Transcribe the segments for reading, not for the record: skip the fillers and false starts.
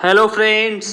Hello friends,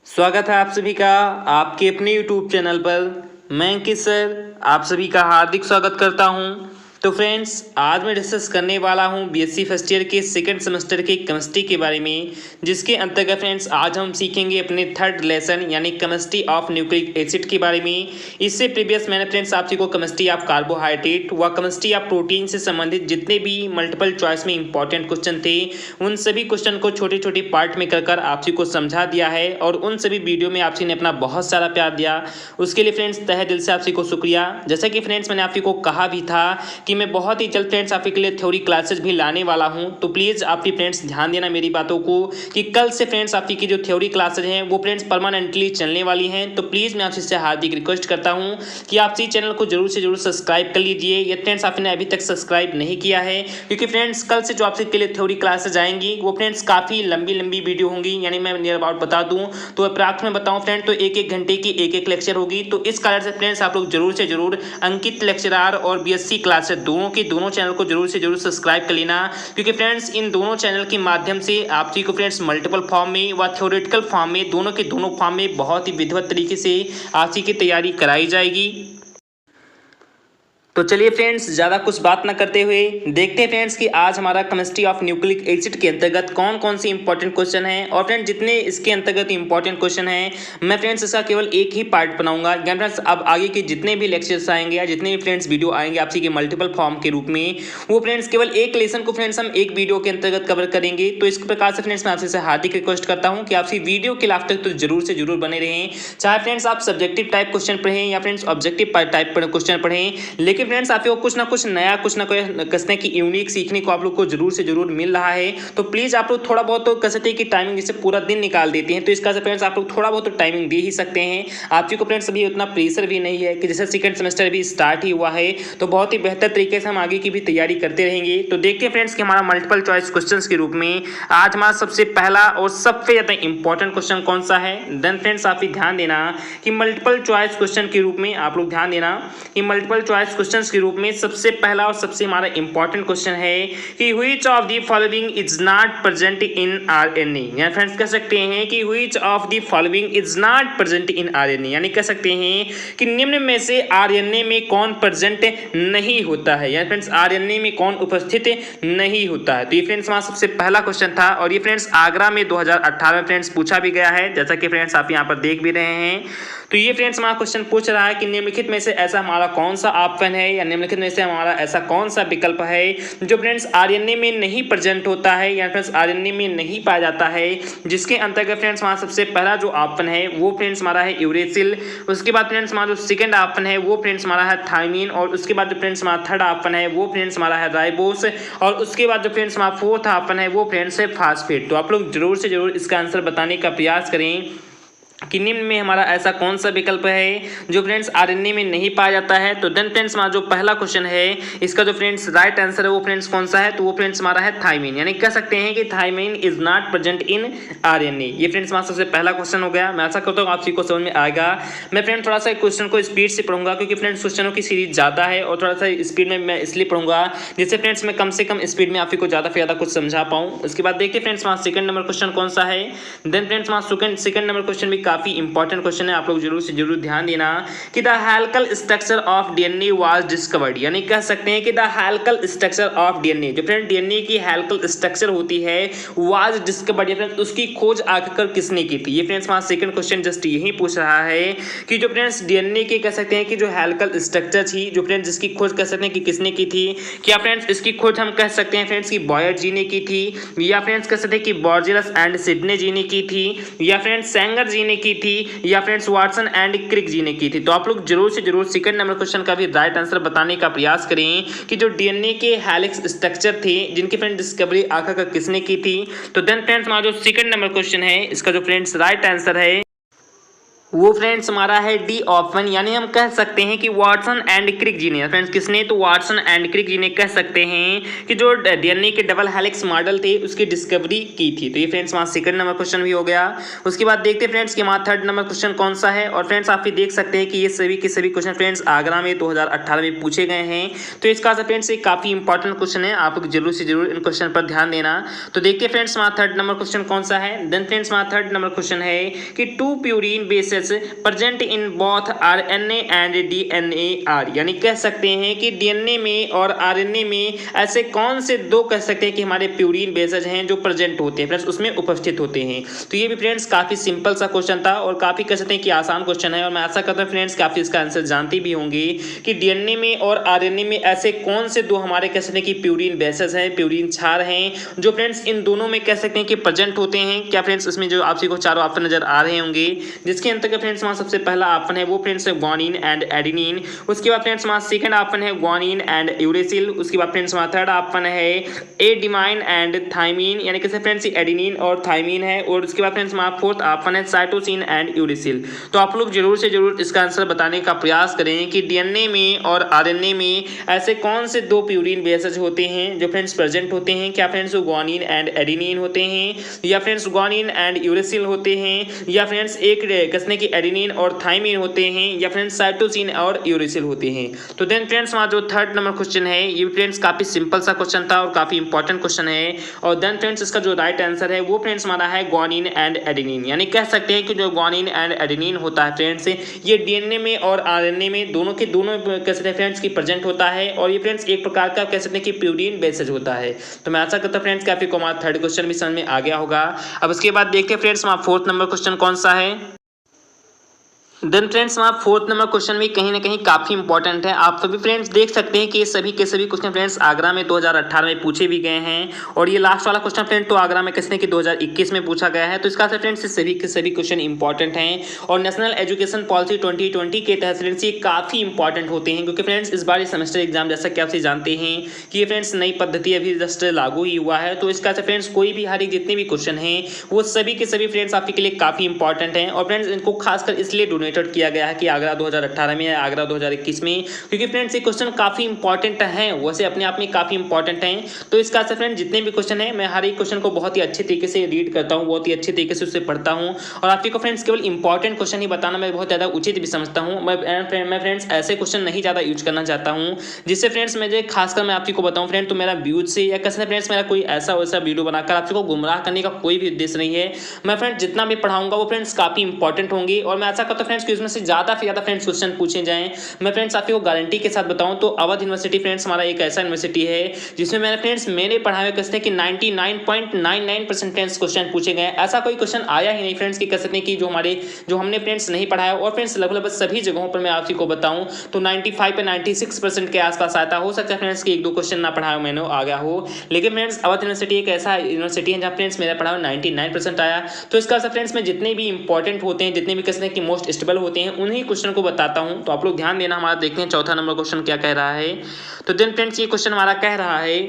स्वागत है आप सभी का आपके अपने यूट्यूब चैनल पर। मैं अंकित सर आप सभी का हार्दिक स्वागत करता हूं। तो फ्रेंड्स, आज मैं डिस्कस करने वाला हूं बीएससी फर्स्ट ईयर के सेकंड सेमेस्टर के केमिस्ट्री के बारे में, जिसके अंतर्गत फ्रेंड्स आज हम सीखेंगे अपने थर्ड लेसन यानी केमिस्ट्री ऑफ न्यूक्लिक एसिड के बारे में। इससे प्रीवियस मैंने फ्रेंड्स आप सभी को केमिस्ट्री ऑफ कार्बोहाइड्रेट व केमिस्ट्री ऑफ प्रोटीन से संबंधित जितने भी मल्टीपल चॉइस में इंपॉर्टेंट क्वेश्चन थे उन सभी क्वेश्चन को छोटे छोटे पार्ट में कर आप सभी को समझा दिया है, और उन सभी वीडियो में आप सभी ने अपना बहुत सारा प्यार दिया। उसके लिए फ्रेंड्स तहे दिल से आप सभी को शुक्रिया। जैसा कि फ्रेंड्स मैंने आप सभी को कहा भी था कि मैं बहुत ही जल्द फ्रेंड्स आप के लिए थ्योरी क्लासेस भी लाने वाला हूं, तो प्लीज़ आप भी फ्रेंड्स ध्यान देना मेरी बातों को कि कल से फ्रेंड्स आपकी की जो थ्योरी क्लासेज हैं वो फ्रेंड्स परमानेंटली चलने वाली हैं। तो प्लीज़ मैं आपसे हार्दिक रिक्वेस्ट करता हूं कि आप इस चैनल को जरूर से जरूर सब्सक्राइब कर लीजिए। ये फ्रेंड्स आपने अभी तक सब्सक्राइब नहीं किया है, क्योंकि फ्रेंड्स कल से जो आपसे के लिए थ्योरी क्लासेज आएंगी वो फ्रेंड्स काफ़ी लंबी लंबी वीडियो होंगी। यानी मैं नियर अबाउट बता दूँ तो अप्रॉक्स में बताऊँ फ्रेंड तो एक एक घंटे की एक एक लेक्चर होगी। तो इस कारण से फ्रेंड्स आप लोग जरूर से जरूर अंकित लेक्चरार और बीएससी क्लासेज दोनों चैनल को जरूर से जरूर सब्सक्राइब कर लेना, क्योंकि फ्रेंड्स इन दोनों चैनल के माध्यम से आप जी को फ्रेंड्स मल्टीपल फॉर्म में व थ्योरेटिकल फॉर्म में दोनों के दोनों फॉर्म में बहुत ही विधिवत तरीके से आप जी की तैयारी कराई जाएगी। तो चलिए फ्रेंड्स, ज़्यादा कुछ बात ना करते हुए देखते हैं फ्रेंड्स कि आज हमारा केमिस्ट्री ऑफ न्यूक्लिक एसिड के अंतर्गत कौन कौन से इंपॉर्टेंट क्वेश्चन हैं। और फ्रेंड्स जितने इसके अंतर्गत इंपॉर्टेंट क्वेश्चन हैं मैं फ्रेंड्स इसका केवल एक ही पार्ट बनाऊंगा। यानी फ्रेंड्स अब आगे के जितने भी लेक्चर्स आएंगे या जितने भी फ्रेंड्स वीडियो आएंगे आपसी के मल्टीपल फॉर्म के रूप में, वो फ्रेंड्स केवल एक लेसन को फ्रेंड्स हम एक वीडियो के अंतर्गत कवर करेंगे। तो इस प्रकार से फ्रेंड्स मैं आपसे हार्दिक रिक्वेस्ट करता हूँ कि आपसी वीडियो के लास्ट तक तो जरूर से जरूर बने रहें, चाहे फ्रेंड्स आप सब्जेक्टिव टाइप क्वेश्चन पढ़ें या फ्रेंड्स ऑब्जेक्टिव टाइप क्वेश्चन पढ़ें, लेकिन फ्रेंड्स आपको कुछ ना कुछ नया कुछ ना कुछ कसने की यूनिक सीखने को आप लोग को जरूर से जरूर मिल रहा है। तो प्लीज आप लोग थोड़ा बहुत तो कह सकते हैं कि टाइमिंग जैसे पूरा दिन निकाल देते हैं, तो इसका से फ्रेंड्स आप लोग थोड़ा बहुत तो टाइमिंग दे ही सकते हैं। आपकी को फ्रेंड्स अभी उतना प्रेशर भी नहीं है कि जैसे सेकंड सेमेस्टर भी स्टार्ट ही हुआ है, तो बहुत ही बेहतर तरीके से हम आगे की भी तैयारी करते रहेंगे। तो देखते हैं फ्रेंड्स कि हमारा मल्टीपल चॉइस क्वेश्चन के रूप में आज हमारा सबसे पहला और सबसे ज्यादा इंपॉर्टेंट क्वेश्चन कौन सा है। देन फ्रेंड्स आप ध्यान देना कि मल्टीपल चॉइस क्वेश्चन के रूप में आप लोग ध्यान देना कि मल्टीपल चॉइस क्वेश्चन के रूप में सबसे पहला और सबसे हमारा इंपॉर्टेंट क्वेश्चन है कि which of the following is not present in RNA. यानी फ्रेंड्स कह सकते हैं कि which of the following is not present in RNA, यानी कह सकते हैं कि निम्न में से आरएनए में कौन प्रेजेंट नहीं होता है। यानी फ्रेंड्स आरएनए में कौन उपस्थित नहीं होता है। तो ये फ्रेंड्स हमारा सबसे पहला क्वेश्चन था, और ये फ्रेंड्स आगरा में 2018 में फ्रेंड्स पूछा भी गया है, जैसा कि फ्रेंड्स आप यहाँ पर देख भी रहे हैं। तो ये फ्रेंड्स हमारा क्वेश्चन पूछ रहा है कि निम्नलिखित में से ऐसा हमारा कौन सा ऑप्शन है या निम्नलिखित में से हमारा ऐसा कौन सा विकल्प है जो फ्रेंड्स आरएनए में नहीं प्रेजेंट होता है या फ्रेंड्स आरएनए में नहीं पाया जाता है। जिसके अंतर्गत फ्रेंड्स हमारा सबसे पहला जो ऑप्शन है वो फ्रेंड्स हमारा है यूरेसिल। उसके बाद फ्रेंड्स हमारा जो सेकंड ऑप्शन है वो फ्रेंड्स हमारा है थायमिन, और उसके बाद जो फ्रेंड्स हमारा थर्ड ऑप्शन है वो फ्रेंड्स हमारा है राइबोस, और उसके बाद जो फ्रेंड्स हमारा फोर्थ ऑप्शन है वो फ्रेंड्स है फास्फेट। तो आप लोग जरूर से जरूर इसका आंसर बताने का प्रयास करें कि निम्न में हमारा ऐसा कौन सा विकल्प है जो फ्रेंड्स आरएनए में नहीं पाया जाता है। तो देन फ्रेंड्स हमारा जो पहला क्वेश्चन है इसका जो फ्रेंड्स राइट आंसर है वो फ्रेंड्स कौन सा है, तो वो फ्रेंड्स हमारा है थायमिन। यानी कह सकते हैं कि thymine is not present in RNA. ये फ्रेंड्स हमारा सबसे पहला क्वेश्चन हो गया। मैं आशा करता हूँ आप सभी को समझ में आएगा। मैं फ्रेंड थोड़ा सा क्वेश्चन को स्पीड से पढ़ूंगा, क्योंकि फ्रेंड्स क्वेश्चनों की सीरीज ज़्यादा है और थोड़ा सा स्पीड में मैं इसलिए पढ़ूंगा जिससे फ्रेंड्स मैं कम से कम स्पीड में आप को ज़्यादा से ज़्यादा कुछ समझा पाऊँ। उसके बाद देखिए फ्रेंड्स हमारा सेकंड नंबर क्वेश्चन कौन सा है। देन फ्रेंड्स हमारा सेकंड नंबर क्वेश्चन भी काफ़ी इंपॉर्टेंट क्वेश्चन है, आप लोग जरूर से जरूर ध्यान देना कि the helical structure of DNA was discovered. यानी कह सकते हैं कि the helical structure of DNA, जो फ्रेंड डीएनए की हेलिकल स्ट्रक्चर होती है वाज डिस्कवर्ड, या फ्रेंड्स उसकी खोज आखिर किसने की थी। ये फ्रेंड्स हमारा सेकंड क्वेश्चन जस्ट यही पूछ रहा है कि जो फ्रेंड्स डीएनए के कह सकते हैं कि जो हेलिकल स्ट्रक्चर थी, जो फ्रेंड्स जिसकी खोज कह सकते हैं कि किसने की थी। क्या फ्रेंड्स इसकी खोज हम कह सकते हैं फ्रेंड्स की बॉयर जी ने की थी, या फ्रेंड्स कह सकते हैं कि बॉर्जेलस एंड सिडने जी ने की थी, या फ्रेंड्स सेंगर जी ने की थी, या फ्रेंड्स वाटसन एंड क्रिक जी ने की थी। तो आप लोग जरूर से जरूर सेकंड नंबर क्वेश्चन का भी राइट आंसर बताने का प्रयास करें कि जो डीएनए के हेलिक्स स्ट्रक्चर थे जिनकी फ्रेंड डिस्कवरी आखिर किसने की थी। तो देन फ्रेंड्स हमारा जो सेकंड नंबर क्वेश्चन है इसका जो फ्रेंड्स राइट आंसर है वो फ्रेंड्स हमारा है डी ऑप्शन, यानी हम कह सकते हैं कि वाटसन एंड क्रिक जी ने। फ्रेंड्स किसने? तो वाटसन एंड क्रिक जी ने कह सकते हैं कि जो डीएनए के डबल हेलिक्स मॉडल थे उसकी डिस्कवरी की थी। तो ये फ्रेंड्स हमारा सेकंड नंबर क्वेश्चन भी हो गया। उसके बाद देखते हैं फ्रेंड्स कि हमारा थर्ड नंबर क्वेश्चन कौन सा है। और फ्रेंड्स आप भी देख सकते हैं कि ये सभी के सभी क्वेश्चन फ्रेंड्स आगरा में 2018 में पूछे गए हैं। तो इसका फ्रेंड्स एक काफी इंपॉर्टेंट क्वेश्चन है, आप जरूर से जरूर इन क्वेश्चन पर ध्यान देना। तो देखते हैं फ्रेंड्स हमारा थर्ड नंबर क्वेश्चन कौन सा है। देन फ्रेंड्स हमारा थर्ड नंबर क्वेश्चन है कि 2 purine bases present in both RNA and DNA यानी कह सकते हैं कि डीएनए में और आरएनए में ऐसे कौन से दो कह सकते हैं कि हमारे प्यूरिन बेसेज हैं जो प्रेजेंट होते हैं फ्रेंड्स, उसमें उपस्थित होते हैं। तो ये भी फ्रेंड्स काफी सिंपल सा क्वेश्चन था और काफी कह सकते हैं कि आसान क्वेश्चन है। और मैं आशा करता हूं फ्रेंड्स काफी इसका आंसर जानते भी होंगे कि डीएनए में और आरएनए में ऐसे कौन से दो हमारे कह सकते हैं कि प्यूरिन बेसेज हैं, प्यूरिन क्षार हैं, जो फ्रेंड्स इन दोनों में कह सकते हैं कि प्रेजेंट होते हैं। क्या फ्रेंड्स इसमें जो आप सभी को चारों ऑप्शन नजर आ रहे होंगे, जिसके अंतर्गत फ्रेंड्स हमारा सबसे पहला ऑप्शन है वो फ्रेंड्स है ग्वानिन एंड एडेनिन। उसके बाद फ्रेंड्स हमारा सेकंड ऑप्शन है ग्वानिन एंड यूरेसिल। उसके बाद फ्रेंड्स हमारा थर्ड ऑप्शन है एडिमाइन एंड थाइमिन, यानी कैसे फ्रेंड्स एडेनिन और थाइमिन है। और उसके बाद फ्रेंड्स हमारा फोर्थ ऑप्शन है साइटोसिन एंड यूरेसिल। तो आप लोग जरूर से जरूर इसका आंसर बताने का प्रयास करें कि डीएनए में और आरएनए में ऐसे कौन से दो प्यूरिन बेसेज होते हैं जो फ्रेंड्स प्रेजेंट होते हैं। क्या फ्रेंड्स ग्वानिन एंड एडेनिन होते हैं, या फ्रेंड्स ग्वानिन एंड यूरेसिल होते हैं, या फ्रेंड्स एक कसने की एडेनिन और थाइमिन होते हैं, या फ्रेंड्स साइटोसिन और यूरेसिल होते हैं। तो देन फ्रेंड्स हमारा जो थर्ड नंबर क्वेश्चन है ये फ्रेंड्स काफी सिंपल सा क्वेश्चन था और काफी इंपॉर्टेंट क्वेश्चन है। और देन फ्रेंड्स इसका जो राइट आंसर है वो फ्रेंड्स हमारा है ग्वानिन एंड एडेनिन, यानी कह सकते हैं कि जो ग्वानिन एंड एडेनिन होता है फ्रेंड्स ये डीएनए में और आरएनए में दोनों के दोनों कह सकते हैं फ्रेंड्स की प्रेजेंट होता है। और ये फ्रेंड्स एक प्रकार का कह सकते हैं कि प्यूरिन बेसेज होता है। तो मैं आशा करता हूं फ्रेंड्स काफी को हमारा थर्ड क्वेश्चन भी समझ में आ गया होगा। अब उसके बाद देखते हैं फ्रेंड्स हमारा फोर्थ नंबर क्वेश्चन कौन सा है। देन फ्रेंड्स हमारा फोर्थ नंबर क्वेश्चन भी कहीं ना कहीं काफी इंपॉर्टेंट है। आप सभी फ्रेंड्स देख सकते हैं कि ये सभी के सभी क्वेश्चन फ्रेंड्स आगरा में 2018 में पूछे भी गए हैं। और ये लास्ट वाला क्वेश्चन फ्रेंड तो आगरा में किसने कि 2021 में पूछा गया है। तो इसका फ्रेंड्स सभी के सभी क्वेश्चन इंपॉर्टेंट हैं और नेशनल एजुकेशन पॉलिसी 2020 के तहत फ्रेंड्स ये काफी इंपॉर्टेंट होते हैं, क्योंकि फ्रेंड्स इस बार सेमेस्टर एग्जाम जैसा कि आप जानते हैं कि ये फ्रेंड्स नई पद्धति अभी जस्ट लागू ही हुआ है। तो इसका फ्रेंड्स कोई भी हर एक जितने भी क्वेश्चन हैं वो सभी के सभी फ्रेंड्स आपके लिए काफी इंपॉर्टेंट हैं। और फ्रेंड्स इनको खासकर इसलिए डोनेटेड किया गया है कि आगरा 2018 में या आगरा 2021 में, क्योंकि फ्रेंड्स ये क्वेश्चन काफी इंपॉर्टेंट हैं, वैसे अपने आप में काफी इंपॉर्टेंट हैं। तो इसका से फ्रेंड्स जितने भी क्वेश्चन है मैं हर एक क्वेश्चन को बहुत ही अच्छे तरीके से रीड करता हूं, बहुत ही अच्छे तरीके से उससे पढ़ता हूं। और आपको फ्रेंड्स केवल इंपॉर्टेंट क्वेश्चन ही बताना मैं बहुत ज्यादा उचित भी समझता हूं। मैं फ्रेंड्स ऐसे क्वेश्चन नहीं ज्यादा यूज करना चाहता हूं जिससे फ्रेंड्स मुझे खासकर मैं आपको बताऊं फ्रेंड तो मेरा व्यूज से या कैसे फ्रेंड्स मेरा कोई ऐसा वैसा वीडियो बनाकर आपको गुमराह करने का कोई भी उद्देश्य नहीं है। मैं फ्रेंड्स जितना भी पढ़ाऊंगा वो फ्रेंड्स काफी इंपॉर्टेंट होंगे और मैं आशा करता हूं फ्रेंड्स कि उसमें से ज्यादा फ्रेंड्स क्वेश्चन पूछे जाएं। मैं फ्रेंड्स आपको गारंटी के साथ बताऊं तो अवध यूनिवर्सिटी फ्रेंड्स हमारा एक ऐसा यूनिवर्सिटी है जिसमें मैंने फ्रेंड्स मेरे पढ़ाए हुए कहते हैं कि 99.99% फ्रेंड्स क्वेश्चन पूछे गए। ऐसा कोई क्वेश्चन आया ही नहीं फ्रेंड्स कि कह सकते हैं कि जो हमने फ्रेंड्स नहीं पढ़ाया। और फ्रेंड्स लगभग सभी जगहों पर मैं आपको बताऊं तो 95 पे 96% के आसपास आता। हो सकता है फ्रेंड्स कि एक दो क्वेश्चन ना पढ़ाया मैंने आ गया हो, लेकिन फ्रेंड्स अवध यूनिवर्सिटी एक ऐसा यूनिवर्सिटी है जहाँ फ्रेंड्स मेरा पढ़ा 99% आया। तो इसका फ्रेंड्स में जितने भी इंपॉर्टेंट होते हैं, जितने भी कह सकते हैं कि मोस्ट स्टेबल होते हैं, उन्हीं क्वेश्चन को बताता हूं। तो आप लोग ध्यान देना। हमारा देखते हैं चौथा नंबर क्वेश्चन क्या कह रहा है। तो देन फ्रेंड्स ये क्वेश्चन हमारा कह रहा है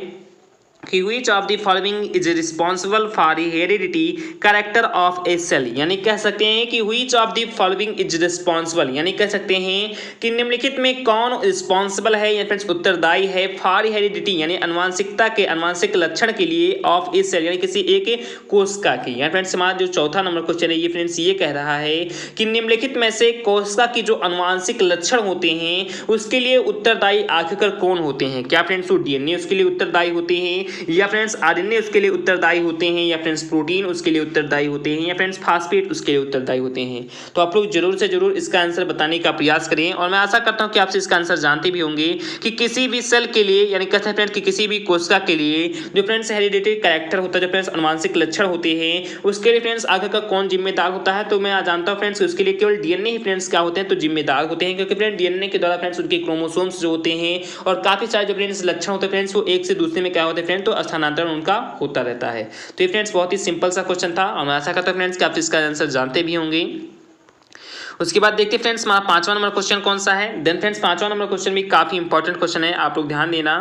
कि which of the following is responsible for heredity character of a cell, यानी कह सकते हैं कि which of the following is responsible, यानी कह सकते हैं कि निम्नलिखित में कौन रिस्पॉन्सिबल है या फ्रेंड्स उत्तरदायी है for heredity यानी अनुवांशिकता के अनुवांशिक लक्षण के लिए of a cell यानी किसी एक कोशिका की। यानी फ्रेंड्स हमारा जो चौथा नंबर क्वेश्चन है ये फ्रेंड्स ये कह रहा है कि निम्नलिखित में से कोशिका की जो अनुवांशिक लक्षण होते हैं उसके लिए उत्तरदायी आखिरकार कौन होते हैं। क्या फ्रेंड्स वो डीएनए उसके लिए उत्तरदायी होते हैं, या फ्रेंड्स आरएनए उसके लिए उत्तरदायी होते हैं, या फ्रेंड्स प्रोटीन उसके लिए उत्तरदायी होते हैं, या फ्रेंड्स फास्फेट उसके लिए उत्तरदायी होते हैं। तो आप लोग जरूर से जरूर इसका आंसर बताने का प्रयास करें। और मैं आशा करता हूं कि आपसे इसका आंसर जानते भी होंगे कि किसी भी सेल के लिए यानी कहते हैं फ्रेंड्स कि किसी भी कोशिका के लिए जो फ्रेंड्स हेरिडिटरी कैरेक्टर होता है, जो फ्रेंड्स अनुवांशिक लक्षण होते हैं, उसके लिए फ्रेंड्स आगे का कौन जिम्मेदार होता है। तो मैं जानता हूँ फ्रेंड्स उसके लिए केवल डीएनए ही फ्रेंड्स क्या होते हैं तो जिम्मेदार होते हैं, क्योंकि फ्रेंड्स डीएनए के द्वारा फ्रेंड्स उनके क्रोमोसोम्स जो होते हैं और काफी सारे जो फ्रेंड्स लक्षण होते हैं फ्रेंड्स वो एक से दूसरे में क्या होते हैं फ्रेंड्स तो स्थानांतरण उनका होता रहता है। तो ये फ्रेंड्स बहुत ही सिंपल सा क्वेश्चन था और मैं आशा करता हूं फ्रेंड्स कि आप इसका आंसर जानते भी होंगे। उसके बाद देखते हैं फ्रेंड्स हमारा पांचवा नंबर क्वेश्चन कौन सा है। देन फ्रेंड्स पांचवा नंबर क्वेश्चन भी काफी इंपॉर्टेंट क्वेश्चन है, आप लोग ध्यान देना।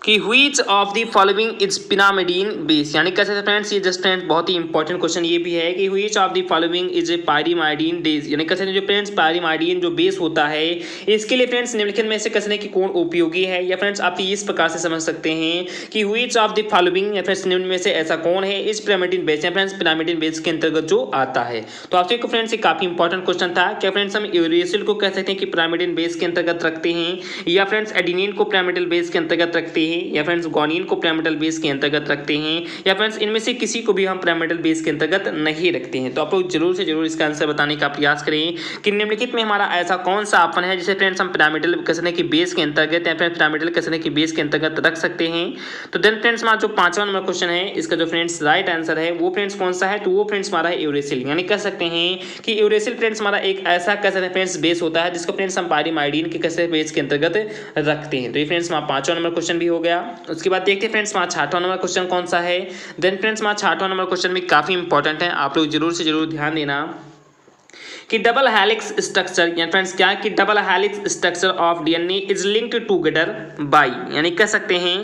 कि which of the following is pyrimidine base, यानी कैसे फ्रेंड्स ये जस्ट फ्रेंड्स बहुत ही इंपॉर्टेंट क्वेश्चन ये भी है कि which of the following is a pyrimidine base, यानी कैसे जो फ्रेंड्स पायरीमाइडिन जो बेस होता है इसके लिए फ्रेंड्स निम्नलिखित में से कैसे कि कौन उपयोगी है, या फ्रेंड्स आप इस प्रकार से समझ सकते हैं कि व्हिच ऑफ द फॉलोइंग या फ्रेंड्स निम्न में से ऐसा कौन है इस पिरामिडीन बेस या फ्रेंड्स पिरामिडीन बेस के अंतर्गत जो आता है। तो आपसे फ्रेंड्स ये काफी इंपॉर्टेंट क्वेश्चन था। क्या फ्रेंड्स हम यूरेसिल को कह सकते हैं कि पिरामिडीन बेस के अंतर्गत रखते हैं, या फ्रेंड्स एडेनिन को पिरामिडल बेस के अंतर्गत रखते हैं, या फ्रेंड्स ग्वानिन को पिरामिडल बेस के अंतर्गत रखते हैं, या फ्रेंड्स इनमें से किसी को भी हम पिरामिडल बेस के अंतर्गत नहीं रखते हैं। तो आप लोग जरूर से जरूर इसका आंसर बताने का प्रयास करें कि निम्नलिखित में हमारा ऐसा कौन सा ऑप्शन है जिसे फ्रेंड्स हम पिरामिडल कसने की बेस के अंतर्गत या फिर पिरामिडल कसने की बेस के अंतर्गत रख सकते हैं। तो देन फ्रेंड्स हमारा जो 5वां नंबर क्वेश्चन है इसका जो फ्रेंड्स राइट आंसर है वो फ्रेंड्स कौन सा है, तो वो फ्रेंड्स हमारा है यूरेसिल, यानी कह सकते हैं कि यूरेसिल फ्रेंड्स हमारा एक ऐसा कैसे फ्रेंड्स बेस होता है जिसको फ्रेंड्स हम पायरीमाइडिन के कैसे बेस के अंतर्गत रखते हैं। तो ये फ्रेंड्स हमारा 5वां नंबर क्वेश्चन भी हो गया। उसके बाद देखते हैं फ्रेंड्स हमारा 6वां नंबर क्वेश्चन कौन सा है। देन फ्रेंड्स हमारा 6वां नंबर क्वेश्चन भी काफी इंपॉर्टेंट है, आप लोग जरूर से जरूर ध्यान देना कि डबल हेलिक्स स्ट्रक्चर, यानी फ्रेंड्स क्या कि double helix structure of DNA is linked together by, यानी कह सकते हैं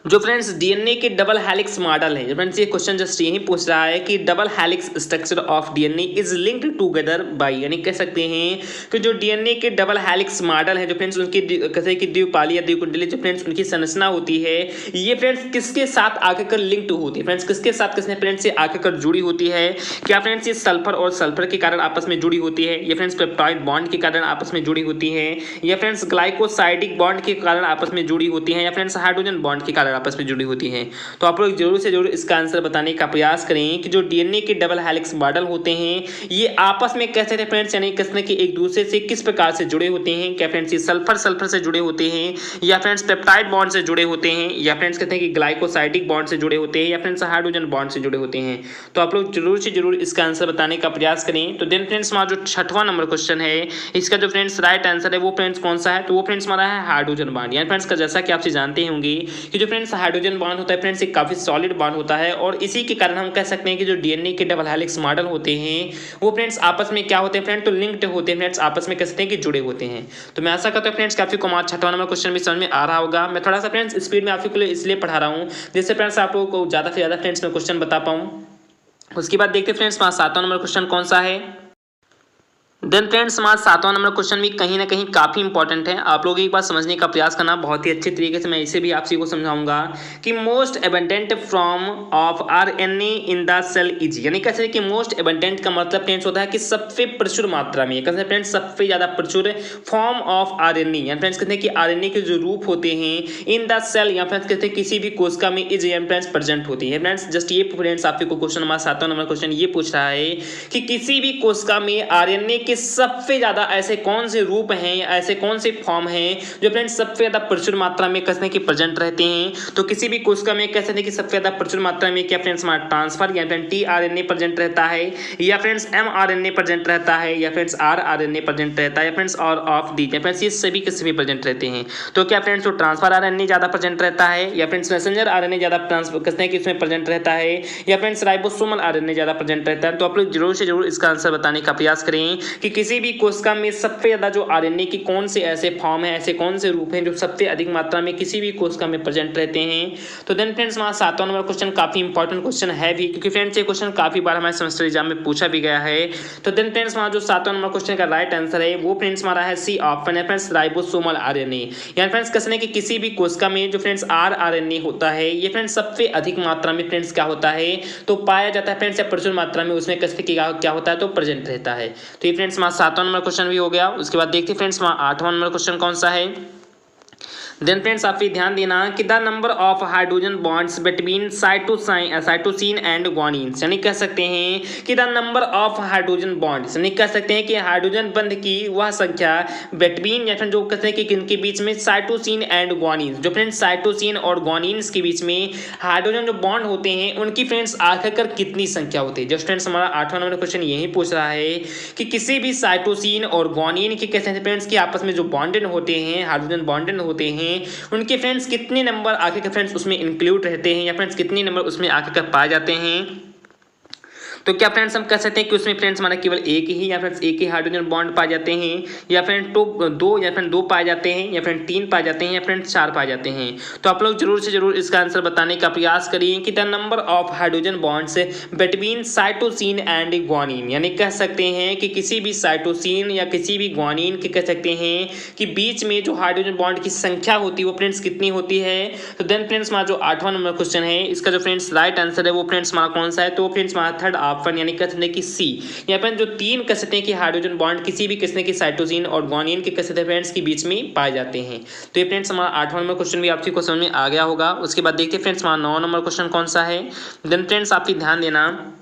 जो फ्रेंड्स डीएनए के डबल हेलिक्स मॉडल है। फ्रेंड्स ये क्वेश्चन जस्ट यही पूछ रहा है कि double helix structure of DNA is linked together by, यानी कह सकते हैं कि जो डीएनए के डबल हेलिक्स मॉडल है जो फ्रेंड्स उनकी कैसे कि द्विपाली या द्विकुंडली जो फ्रेंड्स उनकी संरचना होती है ये फ्रेंड्स किसके साथ आकर लिंक्ड होती है, फ्रेंड्स किसके साथ किसने फ्रेंड्स से आकर जुड़ी होती है। क्या फ्रेंड्स ये सल्फर और सल्फर के कारण आपस में जुड़ी होती है, ये फ्रेंड्स पेप्टाइड बॉन्ड के कारण आपस में जुड़ी होती है, या फ्रेंड्स ग्लाइकोसाइडिक बॉन्ड के कारण आपस में जुड़ी होती है, या फ्रेंड्स हाइड्रोजन बॉन्ड के कारण आपस में जुड़ी होती है। तो आप लोग जरूर से जरूर इसका आंसर बताने का प्रयास करें कि जो डीएनए के डबल हेलिक्स मॉडल होते हैं ये आपस में कैसे फ्रेंड्स यानी किसने कि एक दूसरे से किस प्रकार से जुड़े होते हैं। क्या फ्रेंड्स ये सल्फर सल्फर से जुड़े होते हैं, या फ्रेंड्स पेप्टाइड बॉन्ड से जुड़े होते हैं, या फ्रेंड्स कहते हैं कि ग्लाइकोसाइडिक बॉन्ड से जुड़े होते हैं, या फ्रेंड्स हाइड्रोजन बॉन्ड से जुड़े होते हैं। तो आप लोग जरूर से जरूर इसका आंसर बताने का प्रयास करें। तो देन फ्रेंड्स हमारा जो 6वां नंबर क्वेश्चन है इसका जो फ्रेंड्स राइट आंसर है वो फ्रेंड्स कौन सा है, तो वो फ्रेंड्स हमारा है हाइड्रोजन बॉन्ड। यानी फ्रेंड्स का जैसा कि आपसे जानते होंगे कि जो फ्रेंड्स हाइड्रोजन बॉन्ड होता है फ्रेंड्स एक काफी सॉलिड बॉन्ड होता है, और इसी के कारण हम कह सकते हैं कि जो डीएनए के डबल हेलिक्स मॉडल होते हैं वो फ्रेंड्स आपस में क्या होते हैं फ्रेंड्स, तो लिंक्ड होते हैं फ्रेंड्स, आपस में कह सकते हैं कि जुड़े होते हैं। तो मैं आशा करता हूं फ्रेंड्स काफी को हमारा 6वां नंबर क्वेश्चन भी समझ में आ रहा होगा। मैं थोड़ा सा फ्रेंड्स स्पीड में आप लोगों को इसलिए पढ़ा रहा हूं जिससे फ्रेंड्स आप लोगों को ज्यादा से ज्यादा फ्रेंड्स में क्वेश्चन बता पाऊं। उसके बाद देखते फ्रेंड्स हमारा 7वां नंबर क्वेश्चन कौन सा है। देन फ्रेंड्स हमारा 7वां नंबर क्वेश्चन भी कहीं ना कहीं काफी इंपॉर्टेंट है, आप लोग एक बार समझने का प्रयास करना बहुत ही अच्छे तरीके से। मैं इसे भी आप सभी को समझाऊंगा कि most abundant form of RNA in the cell is, यानी कैसे कि मोस्ट एबंडेंट का मतलब फ्रेंड्स होता है कि सबसे प्रचुर मात्रा में, कैसे फ्रेंड्स सबसे ज्यादा प्रचुर फॉर्म ऑफ आरएनए, यानी फ्रेंड्स कहते हैं कि आरएनए के जो रूप होते हैं इन द सेल या फ्रेंड्स कहते हैं किसी भी कोशिका में इज फ्रेंड्स प्रेजेंट होती है। फ्रेंड्स जस्ट ये फ्रेंड्स आपको क्वेश्चन हमारा 7वां नंबर क्वेश्चन ये पूछ रहा है कि किसी भी कोशिका में आरएनए के सबसे ज्यादा ऐसे कौन से रूप हैं या ऐसे कौन से फॉर्म हैं जो फ्रेंड्स सबसे ज्यादा प्रचुर मात्रा में कसने की प्रेजेंट रहते हैं। तो किसी भी कोशिका में कह सकते हैं कि सबसे ज्यादा प्रचुर मात्रा में क्या फ्रेंड्स हमारा ट्रांसफर या फ्रेंड्स टीआरएनए प्रेजेंट रहता है, या फ्रेंड्स एमआरएनए प्रेजेंट रहता है, या फ्रेंड्स आरआरएनए प्रेजेंट रहता है, या फ्रेंड्स और ऑफ दी फ्रेंड्स ये सभी के सभी प्रेजेंट रहते हैं। तो क्या फ्रेंड्स तो ट्रांसफर आरएनए ज्यादा प्रेजेंट रहता है, या फ्रेंड्स मैसेंजर आरएनए ज्यादा ट्रांसफर कहते हैं कि इसमें प्रेजेंट रहता है, या फ्रेंड्स राइबोसोमल आरएनए ज्यादा प्रेजेंट रहता है। तो आप लोग जरूर से जरूर इसका आंसर बताने का प्रयास करें कि किसी भी कोशिका में सबसे ज्यादा जो आरएनए की कौन से ऐसे फॉर्म है, ऐसे कौन से रूप हैं जो सबसे अधिक मात्रा में किसी भी कोशिका में प्रेजेंट रहते हैं। तो देन फ्रेंड्स हमारा 7वां नंबर क्वेश्चन काफी इंपॉर्टेंट क्वेश्चन है भी, क्योंकि फ्रेंड्स ये क्वेश्चन काफी बार हमारे सेमेस्टर एग्जाम में पूछा भी गया है। तो देन फ्रेंड्स हमारा जो 7वां नंबर क्वेश्चन का राइट आंसर है वो फ्रेंड्स हमारा है सी ऑप्शन है फ्रेंड्स राइबोसोमल आरएनए। यानी फ्रेंड्स कसने कि किसी भी कोशिका में जो फ्रेंड्स आरआरएनए होता है ये फ्रेंड्स सबसे अधिक मात्रा में फ्रेंड्स क्या होता है तो पाया जाता है फ्रेंड्स, या प्रचुर मात्रा में उसमें कसने की क्या होता है तो प्रेजेंट रहता है। तो ये फ्रेंड्स हमारा 7वां नंबर क्वेश्चन भी हो गया। उसके बाद देखते फ्रेंड्स 8वां नंबर क्वेश्चन कौन सा है। देन फ्रेंड्स आप ध्यान देना कि the number of hydrogen bonds between cytosine and guanines, यानी कह सकते हैं कि the number of hydrogen bonds, यानी कह सकते हैं कि हाइड्रोजन बंध की वह संख्या बिटवीन या फिर जो कहते हैं कि किनके बीच में साइटोसिन एंड ग्वानिन्स, जो फ्रेंड्स साइटोसिन और ग्वानिन्स के बीच में हाइड्रोजन जो बॉन्ड होते हैं उनकी फ्रेंड्स आखिरकार कितनी संख्या होती है। जस्ट फ्रेंड्स हमारा 8वां नंबर क्वेश्चन यही पूछ रहा है कि किसी भी साइटोसिन और ग्वानिन के कहते हैं फ्रेंड्स की आपस में जो बॉन्डेड होते हैं, हाइड्रोजन बॉन्डेड होते हैं, उनके फ्रेंड्स कितने नंबर आखिर फ्रेंड्स उसमें इंक्लूड रहते हैं, या फ्रेंड्स कितने नंबर उसमें आखिर पाए जाते हैं। तो क्या फ्रेंड्स हम कह सकते हैं कि उसमें फ्रेंड्स हमारा केवल एक ही या फ्रेंड्स एक ही हाइड्रोजन बॉन्ड पाए जाते हैं, या फ्रेंड दो या फ्रेंड दो पाए जाते हैं, या फ्रेंड तीन पाए जाते हैं, या फ्रेंड चार पाए जाते हैं। तो आप लोग जरूर से जरूर इसका आंसर बताने का प्रयास करिए कि the number of hydrogen bonds between cytosine and guanine, यानी कह सकते हैं कि किसी भी साइटोसिन या किसी भी ग्वानिन के कह सकते हैं कि बीच में जो हाइड्रोजन बॉन्ड की संख्या होती है वो फ्रेंड्स कितनी होती है। तो देन फ्रेंड्स हमारा जो 8वां नंबर क्वेश्चन है, इसका जो फ्रेंड्स राइट आंसर है वो फ्रेंड्स हमारा कौन सा है, तो फ्रेंड्स हमारा थर्ड ऑप्शन यानी कह सकते हैं कि सी। यहाँ पर जो तीन कह सकते हैं कि हाइड्रोजन बॉन्ड किसी भी किस्म की साइटोसिन और ग्वानिन के कह सकते हैं फ्रेंड्स के बीच में पाए जाते हैं। तो ये फ्रेंड्स हमारा 8वां नंबर क्वेश्चन भी आपको समझ में आ गया होगा। उसके बाद देखते हैं फ्रेंड्स हमारा 9 नंबर क्वेश्चन कौन सा है। देन फ्रेंड्स आपकी ध्यान देना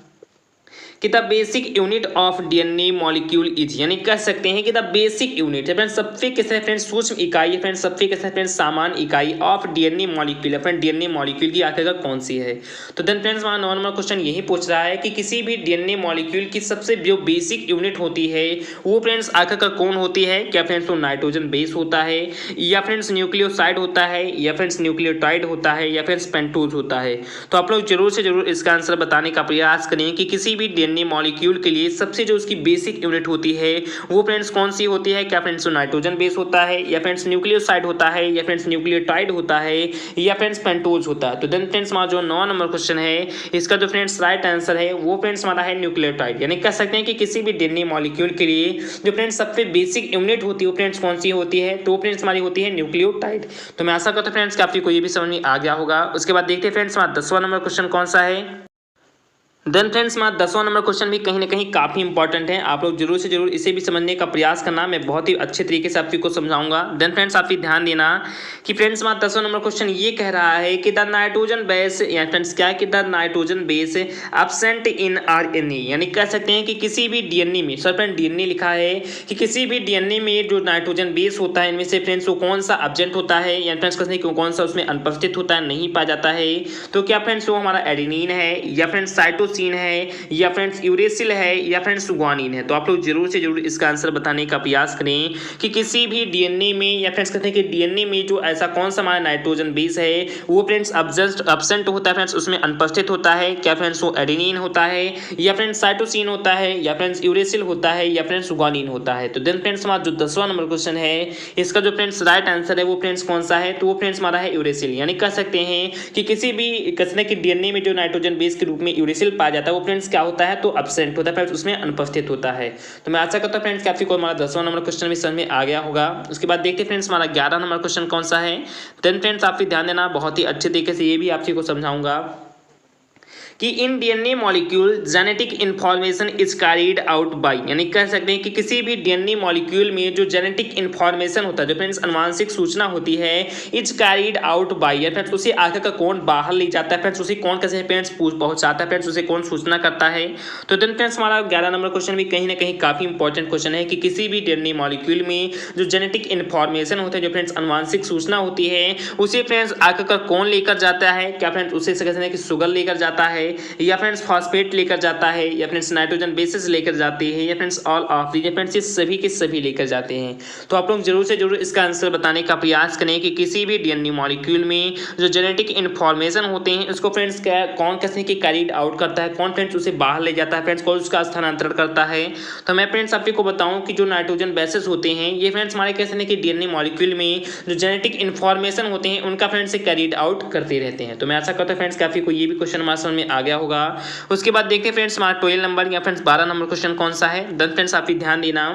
कि the basic unit of DNA molecule is, यानी कह सकते हैं कि द बेसिक यूनिट है फ्रेंड्स सबसे कैसे फ्रेंड्स सूक्ष्म इकाई है फ्रेंड्स सबसे कैसे फ्रेंड्स सामान्य इकाई ऑफ डीएनए मॉलिक्यूल है फ्रेंड डीएनए मॉलिक्यूल की आखिरकार कौन सी है। तो देन फ्रेंड्स हमारा 9 नंबर क्वेश्चन यही पूछ रहा है कि किसी भी डीएनए मॉलिक्यूल की सबसे जो बेसिक यूनिट होती है वो फ्रेंड्स आखिरकार कौन होती है। क्या फ्रेंड्स वो नाइट्रोजन बेस होता है, या फ्रेंड्स न्यूक्लियोसाइड होता है, या फ्रेंड्स न्यूक्लियोटाइड होता है, या फ्रेंड्स पेंटोज होता है। तो आप लोग जरूर से जरूर इसका आंसर बताने का प्रयास करें कि किसी भी डीएनए मॉलिक्यूल के लिए सबसे जो उसकी बेसिक यूनिट होती है वो फ्रेंड्स कौन सी होती है। क्या फ्रेंड्स नाइट्रोजन बेस होता है, या फ्रेंड्स न्यूक्लियोसाइड होता है, या फ्रेंड्स न्यूक्लियोटाइड होता है, या फ्रेंड्स पेंटोज होता है। तो देन फ्रेंड्स हमारा जो 9 नंबर क्वेश्चन है इसका जो फ्रेंड्स राइट आंसर है वो फ्रेंड्स हमारा है न्यूक्लियोटाइड, यानी कह सकते हैं कि किसी भी डीएनए मॉलिक्यूल के लिए जो फ्रेंड्स सबसे बेसिक यूनिट होती है वो फ्रेंड्स कौन सी होती है, तो फ्रेंड्स हमारी होती है न्यूक्लियोटाइड। तो मैं आशा करता हूं फ्रेंड्स कि आपको ये भी समझ में आ गया होगा। उसके बाद देखते हैं फ्रेंड्स हमारा 10वां नंबर क्वेश्चन कौन सा है। देन फ्रेंड्स हमारा 10वां नंबर क्वेश्चन भी कहीं ना कहीं काफ़ी इंपॉर्टेंट है, आप लोग जरूर से जरूर इसे भी समझने का प्रयास करना, मैं बहुत ही अच्छे तरीके से आपको समझाऊंगा। देन फ्रेंड्स आप ध्यान देना कि फ्रेंड्स हमारा 10वां नंबर क्वेश्चन ये कह रहा है कि द नाइट्रोजन बेस, या फ्रेंड्स क्या है कि the nitrogen base absent in RNA, यानी कह सकते हैं कि किसी भी डीएनए में, सर फ्रेंड डीएनए लिखा है कि किसी भी डीएनए में जो नाइट्रोजन बेस होता है इनमें से फ्रेंड्स वो कौन सा एब्सेंट होता है, या फ्रेंड्स कहते हैं कि कौन सा उसमें अनुपस्थित होता है, नहीं पाया जाता है। तो क्या फ्रेंड्स वो हमारा एडेनिन है, या फ्रेंड्स साइटोसिन है, या फ्रेंड्स यूरेसिल है, या फ्रेंड्स ग्वानिन है। तो आप लोग जरूर से जरूर इसका आंसर बताने का प्रयास करें कि किसी भी डीएनए में, या फ्रेंड्स कहते हैं कि डीएनए में जो ऐसा कौन सा हमारा नाइट्रोजन बेस है वो फ्रेंड्स एब्सेंट होता है, फ्रेंड्स उसमें अनुपस्थित होता है। क्या फ्रेंड्स वो एडेनिन होता है, या फ्रेंड्स साइटोसिन होता है, या फ्रेंड्स यूरेसिल होता है, या फ्रेंड्स ग्वानिन होता है। तो देन फ्रेंड्स हमारा जो 10वां नंबर क्वेश्चन है इसका जो फ्रेंड्स राइट आंसर है वो फ्रेंड्स कौन सा है, तो वो फ्रेंड्स हमारा है यूरेसिल, यानी कह सकते हैं कि किसी भी कसने की डीएनए में जो नाइट्रोजन बेस के रूप में यूरेसिल पाया जाता है वो फ्रेंड्स क्या होता है, तो एब्सेंट होता है फ्रेंड्स, उसमें अनुपस्थित होता है। तो मैं आशा करता हूं फ्रेंड्स कि आपको हमारा 10वां नंबर क्वेश्चन भी समझ में आ गया होगा। उसके बाद देखते हैं फ्रेंड्स हमारा 11 नंबर क्वेश्चन कौन सा है। देन फ्रेंड्स आप ध्यान देना, बहुत ही अच्छे तरीके से ये भी आपको समझाऊंगा कि in DNA molecule genetic information is carried out by, यानी कह सकते हैं कि किसी भी डीएनए मॉलिक्यूल में जो जेनेटिक इन्फॉर्मेशन होता है, जो फ्रेंड्स अनुवांशिक सूचना होती है, is carried out by, friends उसे आगे का कौन बाहर ले जाता है, फ्रेंड्स उसे कौन कैसे फ्रेंड्स पहुंचाता है, फ्रेंड्स उसे कौन सूचना करता है। तो देन फ्रेंड्स हमारा 11 नंबर क्वेश्चन भी कहीं ना कहीं काफी इंपॉर्टेंट क्वेश्चन है कि किसी भी डीएनए मॉलिक्यूल में जो जेनेटिक इन्फॉर्मेशन होता है, जो फ्रेंड्स अनुवांशिक सूचना होती है, उसे फ्रेंड्स आगे का कौन लेकर जाता है। क्या फ्रेंड्स उसे कहते हैं कि शुगर लेकर जाता है, या फ्रेंड्स फॉस्फेट लेकर जाता है, या फ्रेंड्स नाइट्रोजन बेसिस लेकर जाते हैं, या friends all of these, friends ये सभी के सभी लेकर जाते हैं। तो आप लोग जरूर से जरूर इसका आंसर बताने का प्रयास करें कि किसी भी डीएनए मॉलिक्यूल में जो जेनेटिक इन्फॉर्मेशन होते हैं उसको फ्रेंड्स कौन कैसे कि कैरीड आउट करता है, कौन फ्रेंड्स उसे बाहर ले जाता है, फ्रेंड्स कौन उसका स्थानांतरण करता है। तो मैं फ्रेंड्स आपको बताऊं कि जो नाइट्रोजन बेसिस होते हैं ये फ्रेंड्स हमारे कैसे नहीं कि डीएनए मॉलिक्यूल में जो जेनेटिक इन्फॉर्मेशन होते हैं उनका फ्रेंड्स से कैरीड आउट करते रहते हैं। तो मैं आशा करता हूं फ्रेंड्स काफी को ये भी क्वेश्चन हमारे समझ में आ गया होगा। उसके बाद देखते हैं फ्रेंड्स हमारा 12 नंबर या फ्रेंड्स 12 नंबर क्वेश्चन कौन सा है। देन फ्रेंड्स आप ध्यान देना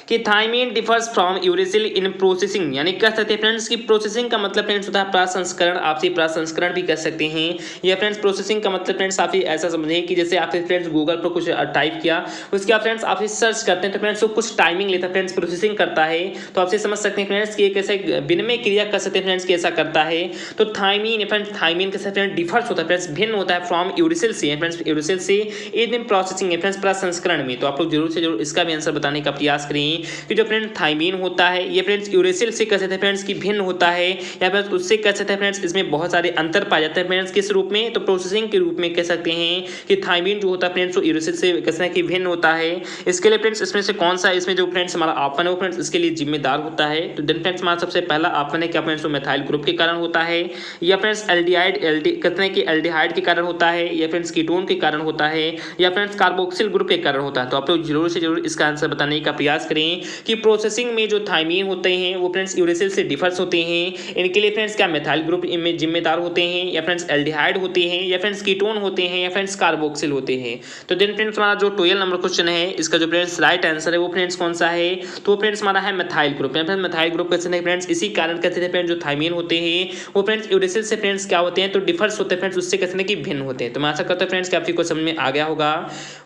कि thymine differs from uracil in processing, यानी कह सकते हैं फ्रेंड्स की प्रोसेसिंग का मतलब फ्रेंड्स होता है प्रसंस्करण, आप प्रसंस्करण भी कह सकते हैं, या फ्रेंड्स प्रोसेसिंग का मतलब फ्रेंड्स आप ऐसा समझें कि जैसे आपने फ्रेंड्स गूगल पर कुछ टाइप किया, उसके बाद फ्रेंड्स आप सर्च करते हैं तो फ्रेंड्स वो कुछ टाइमिंग लेता है, फ्रेंड्स प्रोसेसिंग करता है। तो आपसे समझ सकते हैं फ्रेंड्स कि कैसे विनिमय क्रिया कर सकते हैं फ्रेंड्स कैसा करता है। तो थायमीन फ्रेंड्स थायमीन कैसे फ्रेंड्स डिफर्स होता है, फ्रेंड्स भिन्न होता है फ्रॉम यूरेसिल से, फ्रेंड्स यूरेसिल से इन प्रोसेसिंग फ्रेंड्स प्रसंस्करण में। तो आप लोग जरूर से जरूर इसका भी आंसर बताने का प्रयास करें कि जो फ्रेंड्स थाइमीन होता है ये फ्रेंड्स यूरेसिल से कह सकते हैं फ्रेंड्स की भिन्न होता है, या फिर उससे कह सकते हैं फ्रेंड्स इसमें बहुत सारे अंतर पाए जाते हैं फ्रेंड्स। किस रूप में? तो प्रोसेसिंग के रूप में कह सकते हैं कि थाइमीन जो होता है फ्रेंड्स वो यूरेसिल से कह सकते हैं कि भिन्न होता है। इसके लिए फ्रेंड्स इसमें से कौन सा इसमें जो फ्रेंड्स हमारा ऑप्शन है वो फ्रेंड्स इसके लिए जिम्मेदार होता है? तो देन फ्रेंड्स हमारा सबसे पहला ऑप्शन है क्या फ्रेंड्स, वो मेथाइल ग्रुप के कारण होता है, या फ्रेंड्स एल्डिहाइड कहते हैं कि एल्डिहाइड के कारण होता है, या फ्रेंड्स कीटोन के कारण होता है, या फ्रेंड्स कार्बोक्सिल ग्रुप के कारण होता है। तो आप लोग जरूर से जरूर इसका आंसर बताने का प्रयास करें कि प्रोसेसिंग में जो थाइमीन होते हैं वो फ्रेंड्स यूरेसिल से डिफर्स होते हैं, इनके लिए फ्रेंड्स क्या मेथाइल ग्रुप इनमें जिम्मेदार होते हैं, या फ्रेंड्स एल्डिहाइड होते हैं, या फ्रेंड्स कीटोन होते हैं, या फ्रेंड्स कार्बोक्सिल होते हैं। तो देन फ्रेंड्स हमारा जो 12 नंबर क्वेश्चन है इसका जो फ्रेंड्स राइट आंसर है वो फ्रेंड्स कौन सा है? तो फ्रेंड्स हमारा है मेथाइल ग्रुप। मेथाइल ग्रुप कहते हैं फ्रेंड्स इसी कारण कहते हैं फ्रेंड्स जो थाइमीन होते हैं वो फ्रेंड्स यूरेसिल से फ्रेंड्स क्या होते हैं, तो डिफर्स होते हैं फ्रेंड्स, उससे कहते हैं कि भिन्न होते हैं। तो मैं आशा करता हूं फ्रेंड्स कि आपको समझ में आ गया होगा।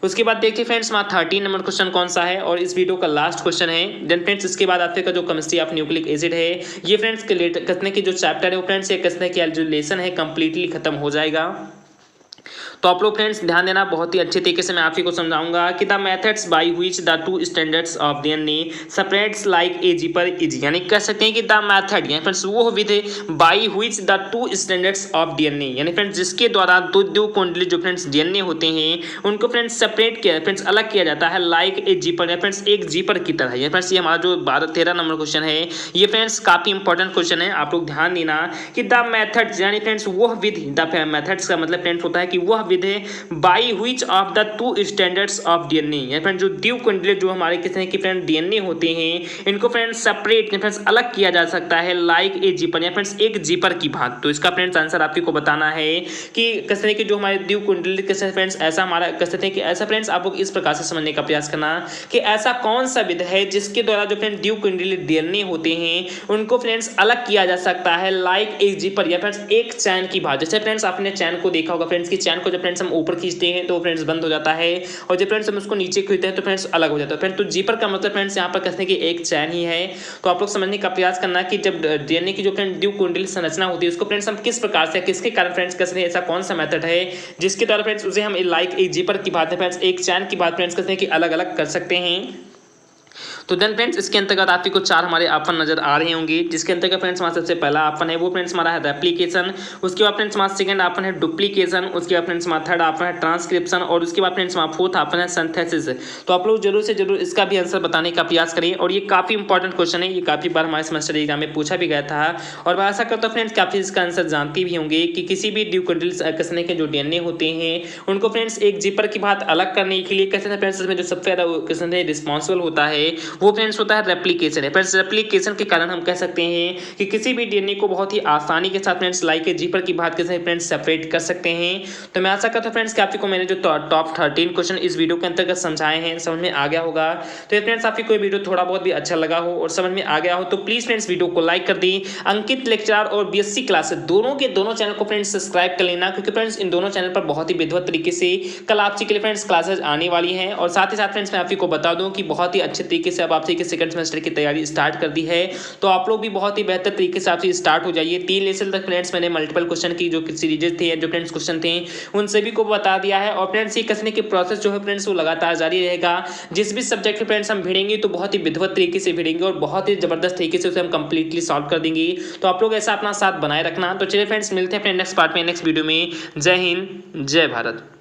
उसके बाद देखिए फ्रेंड्स हमारा 13 नंबर क्वेश्चन कौन सा है, और इस वीडियो का लास्ट क्वेश्चन है। देन फ्रेंड्स इसके बाद आपका जो केमिस्ट्री ऑफ न्यूक्लिक एसिड है ये फ्रेंड्स कहते हैं कि जो चैप्टर है वो फ्रेंड्स ये कहते हैं कि जो लेसन है कंप्लीटली खत्म हो जाएगा। तो आप लोग फ्रेंड्स ध्यान देना, बहुत ही अच्छे तरीके से मैं आप ही को समझाऊंगा कि the methods by which the two standards of DNA separates like a zipper is, यानी कह सकते हैं कि द मेथड यानी फ्रेंड्स वो विधि by which the two standards of DNA, यानी फ्रेंड्स जिसके द्वारा दो कुंडली जो फ्रेंड्स डीएनए होते हैं उनको फ्रेंड्स सेपरेट किया फ्रेंड्स अलग किया जाता है लाइक ए जीपर, या फ्रेंड्स एक जीपर की तरह। ये फ्रेंड्स ये हमारा जो 13 नंबर क्वेश्चन है ये फ्रेंड्स काफी इंपॉर्टेंट क्वेश्चन है। आप लोग ध्यान देना कि द मेथड्स यानी फ्रेंड्स वह विधि, द मेथड्स का मतलब फ्रेंड्स होता है कि वह विधि by which of the two standards of DNA, या फ्रेंड जो द्विव कुंडली जो हमारे किस तरह की फ्रेंड डीएनए होते हैं इनको फ्रेंड्स सेपरेट फ्रेंड्स अलग किया जा सकता है लाइक ए जीपर, या फ्रेंड्स एक जीपर की भांति। तो इसका फ्रेंड्स आंसर आपको बताना है कि किस तरह की जो हमारे द्विव कुंडली किस फ्रेंड्स ऐसा हमारा कह सकते हैं कि ऐसा फ्रेंड्स आप लोग इस प्रकार से समझने का प्रयास करना कि ऐसा कौन सा विधि है जिसके द्वारा जो फ्रेंड द्विव कुंडली डीएनए होते हैं उनको फ्रेंड्स अलग किया जा सकता है लाइक एक जीपर, या फ्रेंड्स एक चैन की भांति। जैसे फ्रेंड्स आपने चैन को देखा होगा फ्रेंड्स की चैन को जब फ्रेंड्स हम ऊपर खींचते हैं तो फ्रेंड्स बंद हो जाता है, और जब फ्रेंड्स हम उसको नीचे खींचते हैं तो फ्रेंड्स अलग हो जाता है। फ्रेंड्स तो जीपर का मतलब फ्रेंड्स यहाँ पर कहते हैं कि एक चैन ही है। तो आप लोग समझने का प्रयास करना कि जब डीएनए की जो फ्रेंड द्विव कुंडली संरचना होती है उसको फ्रेंड्स हम किस प्रकार से किसके कारण फ्रेंड्स कहते हैं ऐसा कौन सा मेथड है जिसके द्वारा फ्रेंड्स उसे हम लाइक एक जीपर की बात है फ्रेंड्स एक चैन की बात फ्रेंड्स कहते हैं कि अलग अलग कर सकते हैं। तो देन फ्रेंड्स इसके अंतर्गत आपको 4 हमारे ऑप्शन नजर आ रहे होंगे, जिसके अंतर्गत फ्रेंड्स हमारा सबसे पहला ऑप्शन है वो फ्रेंड्स हमारा है रेप्लिकेशन, उसके बाद फ्रेंड्स हमारा सेकंड ऑप्शन है डुप्लीकेशन, उसके बाद फ्रेंड्स हमारा थर्ड ऑप्शन है ट्रांसक्रिप्शन, और उसके बाद फ्रेंड्स हमारा फोर्थ ऑप्शन है सिंथेसिस। तो आप लोग जरूर से जरूर इसका भी आंसर बताने का प्रयास करिए, और ये काफी इंपॉर्टेंट क्वेश्चन है, ये काफी बार हमारे सेमेस्टर एग्जाम में पूछा भी गया था, और मैं आशा करता हूँ फ्रेंड्स काफी इसका आंसर जानते भी होंगे कि किसी भी द्विव कुंडली कसने के जो डीएनए होते हैं उनको फ्रेंड्स एक जीपर की बात अलग करने के लिए कहते हैं फ्रेंड्स इसमें जो सबसे ज्यादा रिस्पॉन्सिबल होता है वो फ्रेंड्स होता है रेप्लिकेशन है। फ्रेंड्स रेप्लिकेशन के कारण हम कह सकते हैं कि किसी भी डीएनए को बहुत ही आसानी के साथ फ्रेंड्स लाइक जीपर की बात कैसे फ्रेंड्स सेपरेट कर सकते हैं। तो मैं आशा करता हूं फ्रेंड्स कि आपको मैंने जो टॉप 13 क्वेश्चन इस वीडियो के अंतर्गत समझाए हैं समझ में आ गया होगा। तो फ्रेंड्स आपको कोई वीडियो थोड़ा बहुत भी अच्छा लगा हो और समझ में आ गया हो तो प्लीज फ्रेंड्स वीडियो को लाइक कर दी। अंकित लेक्चरर और बीएससी क्लासेस दोनों के दोनों चैनल को फ्रेंड्स सब्सक्राइब कर लेना, क्योंकि फ्रेंड्स इन दोनों चैनल पर बहुत ही विधिवत तरीके से कल आपसे के लिए फ्रेंड्स क्लासेस आने वाली हैं। और साथ ही साथ फ्रेंड्स मैं आपको बता दूं कि बहुत ही अच्छे तरीके से अब आपसे के सेकंड सेमेस्टर की तैयारी स्टार्ट कर दी है, तो आप लोग भी बहुत ही बेहतर तरीके से आपसे स्टार्ट हो जाइए। 3 लेसन तक फ्रेंड्स मैंने मल्टीपल क्वेश्चन की जो सीरीजेस थे जो फ्रेंड्स क्वेश्चन थे उन सभी को बता दिया है। और फ्रेंड्स ये कसने के प्रोसेस जो है फ्रेंड्स वो लगातार जारी रहेगा। जिस भी सब्जेक्ट फ्रेंड्स हम भिड़ेंगे तो बहुत ही विधिवत तरीके से भिड़ेंगे और बहुत ही जबरदस्त तरीके से उसे हम कंप्लीटली सॉल्व कर देंगे। तो आप लोग ऐसा अपना साथ बनाए रखना। तो चलिए फ्रेंड्स मिलते हैं अपने नेक्स्ट पार्ट में नेक्स्ट वीडियो में। जय हिंद जय भारत।